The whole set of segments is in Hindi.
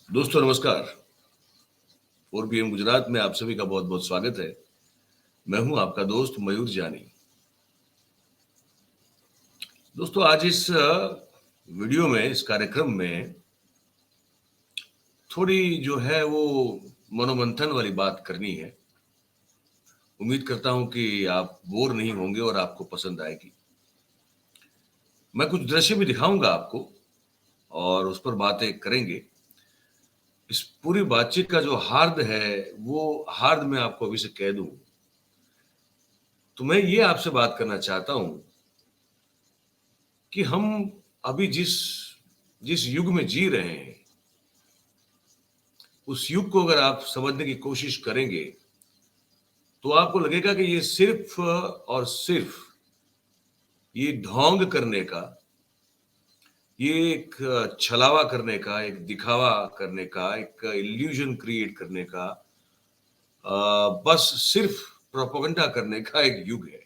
दोस्तों नमस्कार। 4PM गुजरात में आप सभी का बहुत बहुत स्वागत है। मैं हूं आपका दोस्त मयूर जानी। दोस्तों आज इस वीडियो में, इस कार्यक्रम में थोड़ी जो है वो मनोमंथन वाली बात करनी है। उम्मीद करता हूं कि आप बोर नहीं होंगे और आपको पसंद आएगी। मैं कुछ दृश्य भी दिखाऊंगा आपको और उस पर बातें करेंगे। इस पूरी बातचीत का जो हार्द है, वो हार्द मैं आपको अभी से कह दूं। तो मैं ये आपसे बात करना चाहता हूं कि हम अभी जिस जिस युग में जी रहे हैं, उस युग को अगर आप समझने की कोशिश करेंगे तो आपको लगेगा कि ये सिर्फ और सिर्फ ये ढोंग करने का, ये एक छलावा करने का, एक दिखावा करने का, एक इल्यूजन क्रिएट करने का, बस सिर्फ प्रोपेगेंडा करने का एक युग है।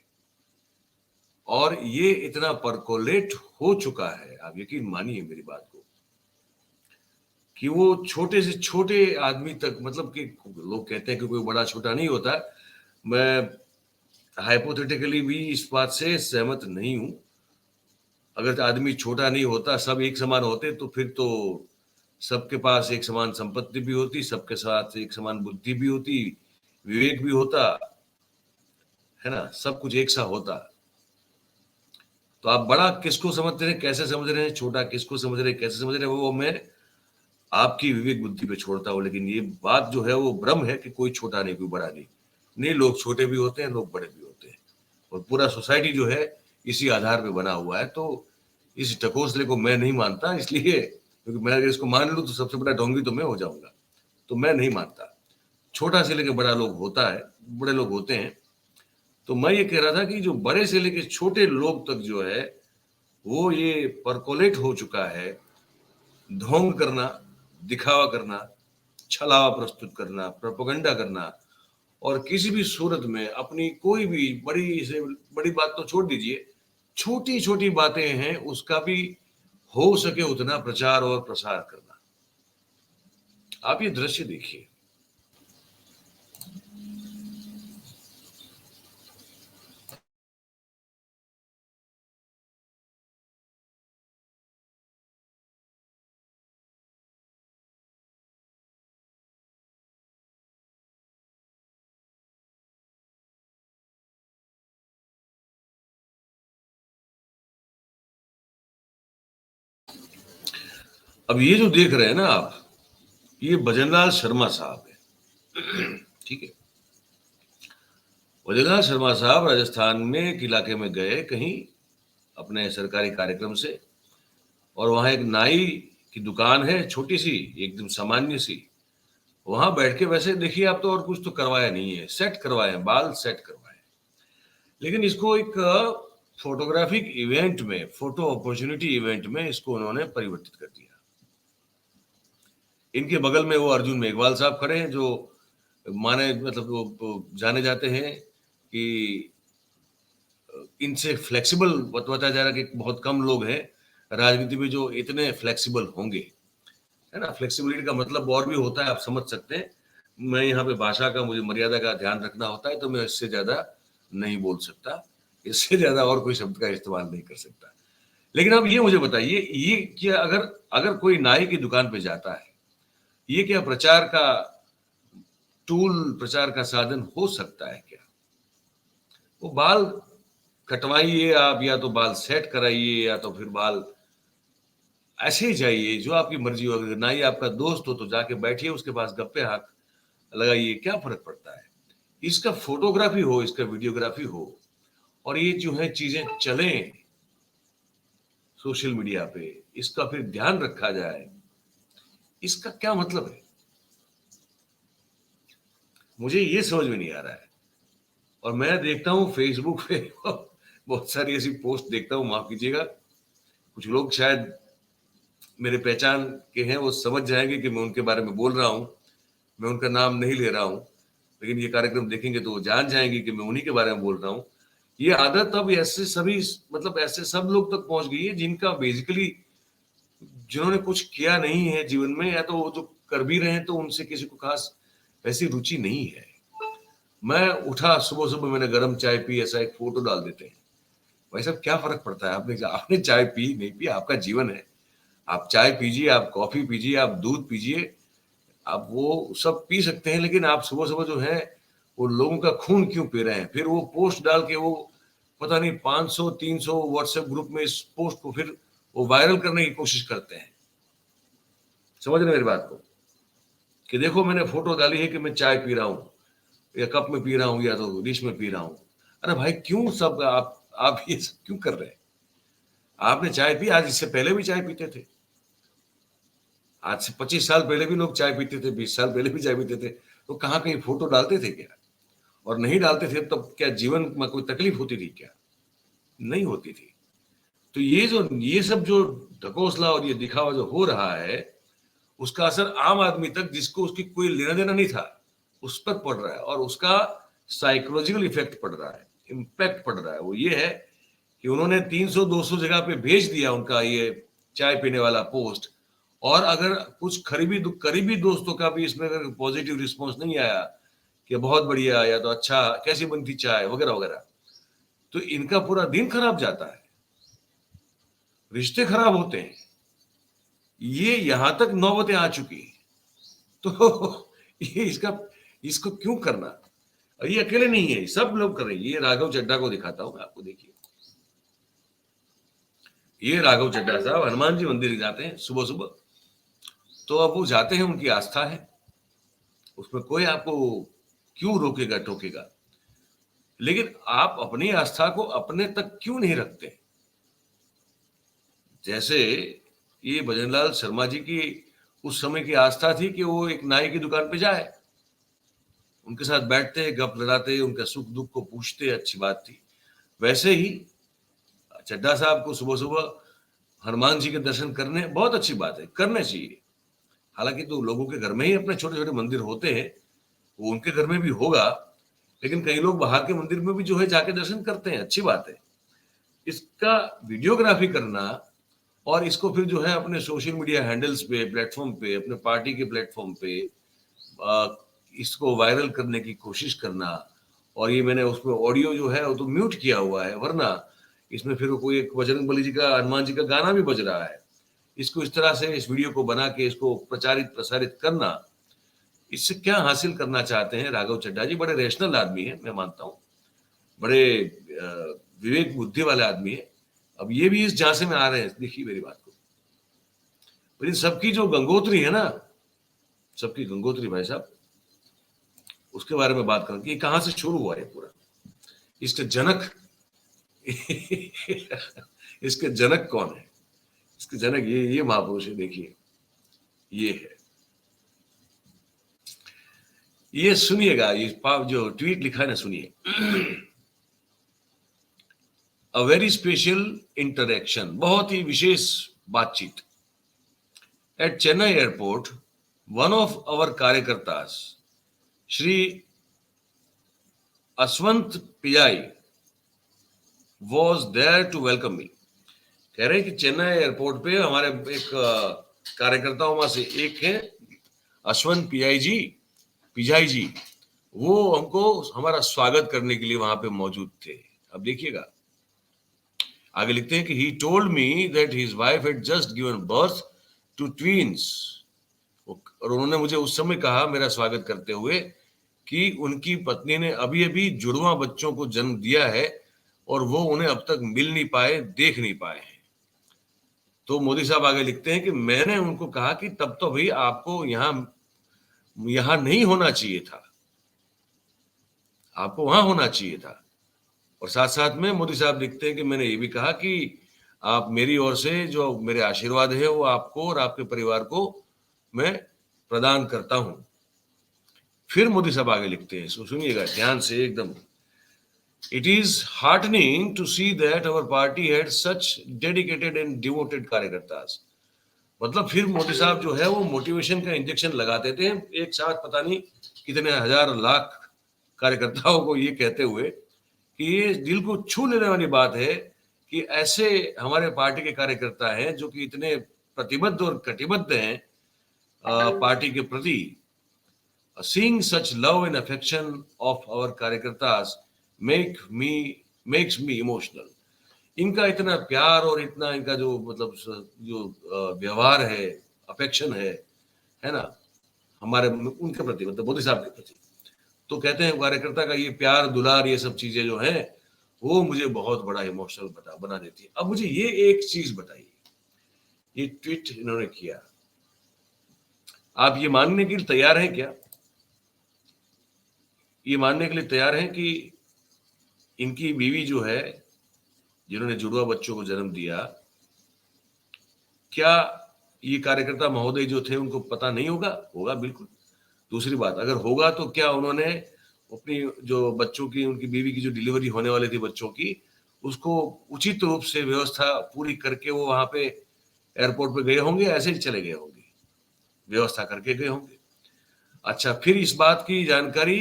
और ये इतना परकोलेट हो चुका है, आप यकीन मानिए मेरी बात को, कि वो छोटे से छोटे आदमी तक, मतलब कि लोग कहते हैं कि कोई बड़ा छोटा नहीं होता। मैं हाइपोथेटिकली भी इस बात से सहमत नहीं हूं। अगर आदमी छोटा नहीं होता, सब एक समान होते, तो फिर तो सबके पास एक समान संपत्ति भी होती, सबके साथ एक समान बुद्धि भी होती, विवेक भी होता, है ना, सब कुछ एक सा होता। तो आप बड़ा किसको समझते हैं, कैसे समझ रहे हैं, छोटा किसको समझ रहे हैं, कैसे समझ रहे हैं, वो मैं आपकी विवेक बुद्धि पे छोड़ता हूँ। लेकिन ये बात जो है वो भ्रम है कि कोई छोटा नहीं, कोई बड़ा नहीं। नहीं, लोग छोटे भी होते हैं, लोग बड़े भी होते हैं, और पूरा सोसाइटी जो है इसी आधार पे बना हुआ है। तो इस ढकोसले को मैं नहीं मानता, इसलिए क्योंकि मैं अगर इसको मान लूं तो सबसे बड़ा ढोंगी तो मैं हो जाऊंगा। तो मैं नहीं मानता। छोटा से लेके बड़ा लोग होता है, बड़े लोग होते हैं। तो मैं ये कह रहा था कि जो बड़े से लेके छोटे लोग तक जो है वो ये परकोलेट हो चुका है। ढोंग करना, दिखावा करना, छलावा प्रस्तुत करना, प्रोपेगेंडा करना, और किसी भी सूरत में अपनी कोई भी बड़ी से बड़ी बात तो छोड़ दीजिए, छोटी छोटी बातें हैं उसका भी हो सके उतना प्रचार और प्रसार करना। आप ये दृश्य देखिए। अब ये जो देख रहे हैं ना आप, ये भजनलाल शर्मा साहब है। ठीक है। भजनलाल शर्मा साहब राजस्थान में एक इलाके में गए कहीं अपने सरकारी कार्यक्रम से, और वहां एक नाई की दुकान है, छोटी सी, एकदम सामान्य सी। वहां बैठ के, वैसे देखिए आप, तो और कुछ तो करवाया नहीं है, सेट करवाए, बाल सेट करवाए। लेकिन इसको एक फोटोग्राफिक इवेंट में, फोटो अपॉर्चुनिटी इवेंट में इसको उन्होंने परिवर्तित कर दिया। इनके बगल में वो अर्जुन मेघवाल साहब खड़े हैं, जो माने मतलब वो जाने जाते हैं कि इनसे फ्लेक्सिबल बताया जा रहा है कि बहुत कम लोग हैं राजनीति में जो इतने फ्लेक्सिबल होंगे, है ना। फ्लेक्सिबिलिटी का मतलब और भी होता है, आप समझ सकते हैं। मैं यहाँ पे भाषा का, मुझे मर्यादा का ध्यान रखना होता है, तो मैं इससे ज्यादा नहीं बोल सकता, इससे ज्यादा और कोई शब्द का इस्तेमाल नहीं कर सकता। लेकिन अब ये मुझे बताइए, ये क्या, अगर अगर कोई नाई की दुकान पे जाता है, ये क्या प्रचार का टूल, प्रचार का साधन हो सकता है क्या? वो बाल कटवाइए आप, या तो बाल सेट कराइए, या तो फिर बाल ऐसे ही जाइए, जो आपकी मर्जी हो। अगर नाई आपका दोस्त हो तो जाके बैठिए उसके पास, गप्पे हाथ लगाइए, क्या फर्क पड़ता है। इसका फोटोग्राफी हो, इसका वीडियोग्राफी हो, और ये जो है चीजें चलें सोशल मीडिया पे, इसका फिर ध्यान रखा जाए, इसका क्या मतलब है? मुझे ये समझ में नहीं आ रहा है। और मैं देखता हूँ फेसबुक पे बहुत सारी ऐसी पोस्ट देखता हूँ, माफ कीजिएगा, कुछ लोग शायद मेरे पहचान के हैं, वो समझ जाएंगे कि मैं उनके बारे में बोल रहा हूँ। मैं उनका नाम नहीं ले रहा हूँ, लेकिन ये कार्यक्रम देखेंगे तो वो जान जाएंगे कि मैं उन्हीं के बारे में बोल रहा हूँ। ये आदत अब ऐसे सभी, मतलब ऐसे सब लोग तक पहुंच गई है जिनका बेसिकली, जिन्होंने कुछ किया नहीं है जीवन में, या तो वो जो कर भी रहे हैं तो उनसे किसी को खास वैसी रुचि नहीं है। मैं उठा सुबह सुबह, मैंने गर्म चाय पी, ऐसा एक फोटो डाल देते हैं। भाई साहब क्या फर्क पड़ता है, आपने चाय पी नहीं पी, आपका जीवन है। आप चाय पीजिए, आप कॉफी पीजिए, आप दूध पीजिए, आप वो सब पी सकते हैं, लेकिन आप सुबह सुबह जो है वो लोगों का खून क्यों पी रहे हैं? फिर वो पोस्ट डाल के वो पता नहीं 500 300 व्हाट्सएप ग्रुप में इस पोस्ट को फिर वो वायरल करने की कोशिश करते हैं। समझ रहे मेरी बात को? कि देखो मैंने फोटो डाली है कि मैं चाय पी रहा हूँ, या कप में पी रहा हूँ, या तो डिश में पी रहा हूँ। अरे भाई क्यों सब आप ये सब क्यों कर रहे हैं? आपने चाय पी, आज इससे पहले भी चाय पीते थे। आज से 25 साल पहले भी लोग चाय पीते थे, 20 साल पहले भी चाय पीते थे। तो कहाँ कहीं फोटो डालते थे क्या? और नहीं डालते थे तब क्या जीवन में कोई तकलीफ होती थी क्या? नहीं होती थी। तो ये सब जो ढकोसला और ये दिखावा जो हो रहा है, उसका असर आम आदमी तक, जिसको उसकी कोई लेना देना नहीं था, उस पर पड़ रहा है, और उसका साइकोलॉजिकल इफेक्ट पड़ रहा है, इम्पैक्ट पड़ रहा है। वो ये है कि उन्होंने 300-200 जगह पे भेज दिया उनका ये चाय पीने वाला पोस्ट, और अगर कुछ करीबी दोस्तों का भी इसमें अगर पॉजिटिव रिस्पॉन्स नहीं आया कि बहुत बढ़िया, या तो अच्छा, कैसी बनती चाय, वगैरह वगैरह, तो इनका पूरा दिन खराब जाता है, रिश्ते खराब होते हैं। ये यहां तक नौबतें आ चुकी है। तो ये इसको क्यों करना? और ये अकेले नहीं है, सब लोग कर रहे हैं। ये राघव चड्ढा को दिखाता हूं मैं आपको, देखिए। ये राघव चड्ढा साहब हनुमान जी मंदिर जाते हैं सुबह सुबह। तो अब वो जाते हैं, उनकी आस्था है, उसमें कोई आपको क्यों रोकेगा टोकेगा। लेकिन आप अपनी आस्था को अपने तक क्यों नहीं रखते? जैसे ये भजनलाल शर्मा जी की उस समय की आस्था थी कि वो एक नाई की दुकान पे जाए, उनके साथ बैठते, गप लड़ाते, उनका सुख दुख को पूछते, अच्छी बात थी। वैसे ही चड्ढा साहब को सुबह सुबह हनुमान जी के दर्शन करने बहुत अच्छी बात है, करने चाहिए। हालांकि तो लोगों के घर में ही अपने छोटे छोटे मंदिर होते हैं, वो उनके घर में भी होगा, लेकिन कई लोग बाहर के मंदिर में भी जो है जाके दर्शन करते हैं, अच्छी बात है। इसका वीडियोग्राफी करना और इसको फिर जो है अपने सोशल मीडिया हैंडल्स पे, प्लेटफॉर्म पे, अपने पार्टी के प्लेटफॉर्म पे इसको वायरल करने की कोशिश करना, और ये मैंने उसमें ऑडियो जो है वो तो म्यूट किया हुआ है, वरना इसमें फिर कोई एक बजरंग बली जी का, हनुमान जी का गाना भी बज रहा है। इसको इस तरह से इस वीडियो को बना के इसको प्रचारित प्रसारित करना, इससे क्या हासिल करना चाहते हैं राघव चड्ढा जी? बड़े रैशनल आदमी है, मैं मानता हूँ, बड़े विवेक बुद्धि वाले आदमी है। अब ये भी इस झांसे में आ रहे हैं, देखिए मेरी बात को। लेकिन सबकी जो गंगोत्री है ना, सबकी गंगोत्री भाई साहब, उसके बारे में बात करें कि कहां से शुरू हुआ है पूरा, इसके जनक इसके जनक कौन है? इसके जनक ये महापुरुष है, देखिए ये है। ये सुनिएगा, ये जो ट्वीट लिखा है ना, सुनिए। अ वेरी स्पेशल इंटरेक्शन, बहुत ही विशेष बातचीत। At Chennai airport, one of our कार्यकर्तास, Shri Ashwant Piyai, was there to welcome me। कह रहे हैं कि चेन्नई एयरपोर्ट पे हमारे एक कार्यकर्ताओं में से एक है अश्वंत पिजाई जी, वो हमको हमारा स्वागत करने के लिए वहां पे मौजूद थे। अब देखिएगा आगे लिखते हैं कि he told me that his wife had just given birth to twins। और उन्होंने मुझे उस समय कहा, मेरा स्वागत करते हुए, कि उनकी पत्नी ने अभी अभी जुड़वा बच्चों को जन्म दिया है और वो उन्हें अब तक मिल नहीं पाए, देख नहीं पाए हैं। तो मोदी साहब आगे लिखते हैं कि मैंने उनको कहा कि तब तो भाई आपको यहां नहीं होना चाहिए था, आपको वहां होना चाहिए था। और साथ साथ में मोदी साहब लिखते हैं कि मैंने ये भी कहा कि आप मेरी ओर से जो मेरे आशीर्वाद है वो आपको और आपके परिवार को मैं प्रदान करता हूं। फिर मोदी साहब आगे लिखते हैं, सुनिएगा ध्यान से एकदम। It is heartening to see that our party had such dedicated and devoted कार्यकर्तास। मतलब फिर मोदी साहब जो है वो मोटिवेशन का इंजेक्शन लगाते थे एक साथ, पता नहीं कितने हजार लाख कार्यकर्ताओं को, ये कहते हुए कि ये दिल को छू लेने वाली बात है कि ऐसे हमारे पार्टी के कार्यकर्ता हैं जो कि इतने प्रतिबद्ध और कटिबद्ध हैं पार्टी के प्रति, seeing such love and affection of our कार्यकर्तास makes me emotional. इनका इतना प्यार और इतना इनका जो मतलब जो व्यवहार है, अफेक्शन है ना, हमारे उनके प्रति, मतलब मोदी साहब के प्रति, तो कहते हैं कार्यकर्ता का ये प्यार दुलार ये सब चीजें जो है वो मुझे बहुत बड़ा इमोशनल बना देती है। अब मुझे ये एक चीज बताइए, ये ट्वीट इन्होंने किया, आप ये मानने के लिए तैयार हैं क्या, ये मानने के लिए तैयार हैं कि इनकी बीवी जो है, जिन्होंने जुड़वा बच्चों को जन्म दिया, क्या ये कार्यकर्ता महोदय जो थे उनको पता नहीं होगा? होगा बिल्कुल। दूसरी बात, अगर होगा तो क्या उन्होंने अपनी जो बच्चों की, उनकी बीवी की जो डिलीवरी होने वाली थी बच्चों की, उसको उचित रूप से व्यवस्था पूरी करके वो वहां पे एयरपोर्ट पे गए होंगे, ऐसे ही चले गए होंगे, व्यवस्था करके गए होंगे? अच्छा, फिर इस बात की जानकारी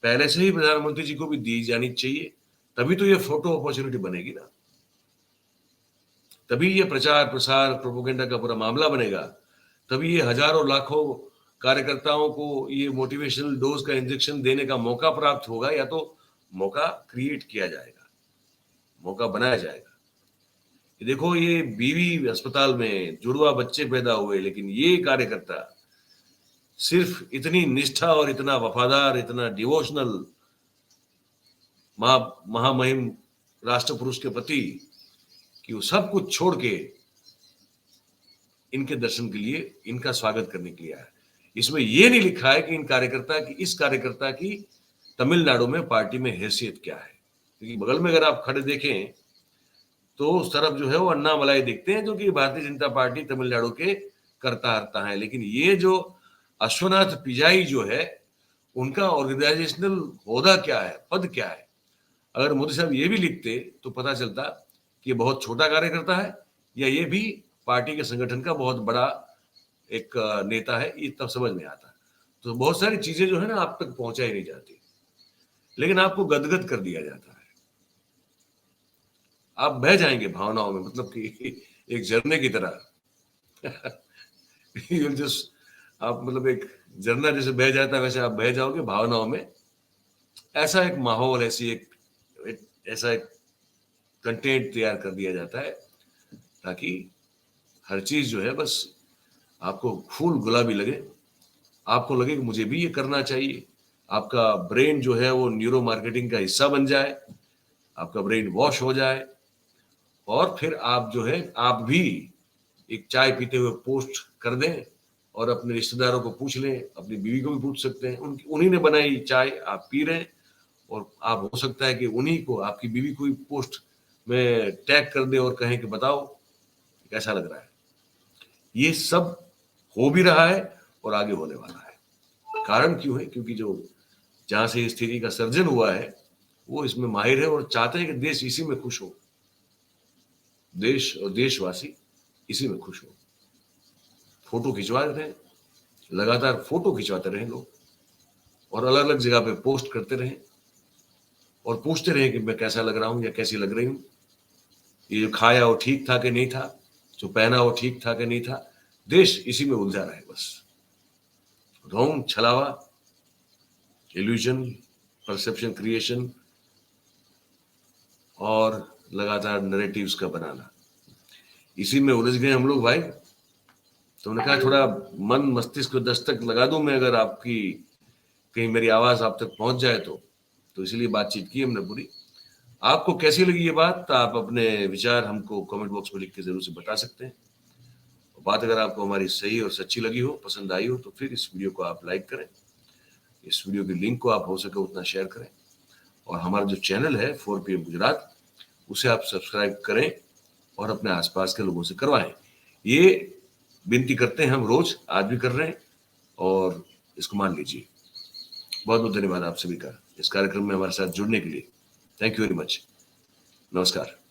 पहले से ही प्रधानमंत्री जी को भी दी जानी चाहिए, तभी तो ये फोटो अपॉर्चुनिटी बनेगी ना, तभी ये प्रचार प्रसार प्रोपोगेंडा का पूरा मामला बनेगा, तभी ये हजारों लाखों कार्यकर्ताओं को ये मोटिवेशनल डोज का इंजेक्शन देने का मौका प्राप्त होगा, या तो मौका क्रिएट किया जाएगा, मौका बनाया जाएगा। देखो, ये बीवी अस्पताल में जुड़वा बच्चे पैदा हुए, लेकिन ये कार्यकर्ता सिर्फ इतनी निष्ठा और इतना वफादार, इतना डिवोशनल महामहिम राष्ट्र पुरुष के प्रति कि वो सब कुछ छोड़ के इनके दर्शन के लिए, इनका स्वागत करने के लिए आया। इसमें ये नहीं लिखा है कि इस कार्यकर्ता की तमिलनाडु में पार्टी में हैसियत क्या है, क्योंकि बगल में अगर आप खड़े देखें तो उस तरफ जो है वो अन्नामलाई दिखते हैं, जो कि भारतीय जनता पार्टी तमिलनाडु के करता हरता है। लेकिन ये जो अश्वनाथ पिजाई जो है, उनका ऑर्गेनाइजेशनल होदा क्या है, पद क्या है? अगर मोदी साहब ये भी लिखते तो पता चलता कि ये बहुत छोटा कार्यकर्ता है या ये भी पार्टी के संगठन का बहुत बड़ा एक नेता है, ये तब समझ में आता। तो बहुत सारी चीजें जो है ना आप तक पहुंचाई नहीं जाती, लेकिन आपको गदगद कर दिया जाता है, आप बह जाएंगे भावनाओं में, मतलब कि एक झरने की तरह जस्ट आप मतलब एक झरना जैसे बह जाता है वैसे आप बह जाओगे भावनाओं में। ऐसा एक माहौल, ऐसा एक कंटेंट तैयार कर दिया जाता है ताकि हर चीज जो है बस आपको फूल गुलाबी लगे, आपको लगे कि मुझे भी ये करना चाहिए, आपका ब्रेन जो है वो न्यूरो मार्केटिंग का हिस्सा बन जाए, आपका ब्रेन वॉश हो जाए, और फिर आप जो है आप भी एक चाय पीते हुए पोस्ट कर दें और अपने रिश्तेदारों को पूछ लें, अपनी बीवी को भी पूछ सकते हैं, उन्हीं ने बनाई चाय आप पी रहे हैं, और आप हो सकता है कि उन्हीं को, आपकी बीवी को भी पोस्ट में टैग कर दे और कहें कि बताओ कैसा लग रहा है। ये सब हो भी रहा है और आगे होने वाला है। कारण क्यों है? क्योंकि जो जहां से स्थिति का सर्जन हुआ है वो इसमें माहिर है और चाहते हैं कि देश इसी में खुश हो, देश और देशवासी इसी में खुश हो। फोटो खिंचवा रहे हैं, लगातार फोटो खिंचवाते रहे लोग और अलग अलग जगह पे पोस्ट करते रहे और पूछते रहे कि मैं कैसा लग रहा हूं या कैसी लग रही हूं, ये जो खाया वो ठीक था कि नहीं था, जो पहना वो ठीक था कि नहीं था। देश इसी में उलझा रहा है बस, ढोंग छलावा, इल्यूजन, परसेप्शन क्रिएशन और लगातार नैरेटिव्स का बनाना, इसी में उलझ गए हम लोग भाई। तो उन्होंने कहा थोड़ा मन मस्तिष्क को दस्तक लगा दूं मैं, अगर आपकी कहीं मेरी आवाज आप तक पहुंच जाए तो इसलिए बातचीत की हमने पूरी। आपको कैसी लगी ये बात? आप अपने विचार हमको कमेंट बॉक्स में लिख के जरूर से बता सकते हैं। बात अगर आपको हमारी सही और सच्ची लगी हो, पसंद आई हो, तो फिर इस वीडियो को आप लाइक करें, इस वीडियो की लिंक को आप हो सके उतना शेयर करें, और हमारा जो चैनल है 4 PM गुजरात, उसे आप सब्सक्राइब करें और अपने आसपास के लोगों से करवाएं। ये विनती करते हैं हम, रोज, आज भी कर रहे हैं, और इसको मान लीजिए। बहुत बहुत धन्यवाद आप सभी का इस कार्यक्रम में हमारे साथ जुड़ने के लिए। Thank you very much. नमस्कार।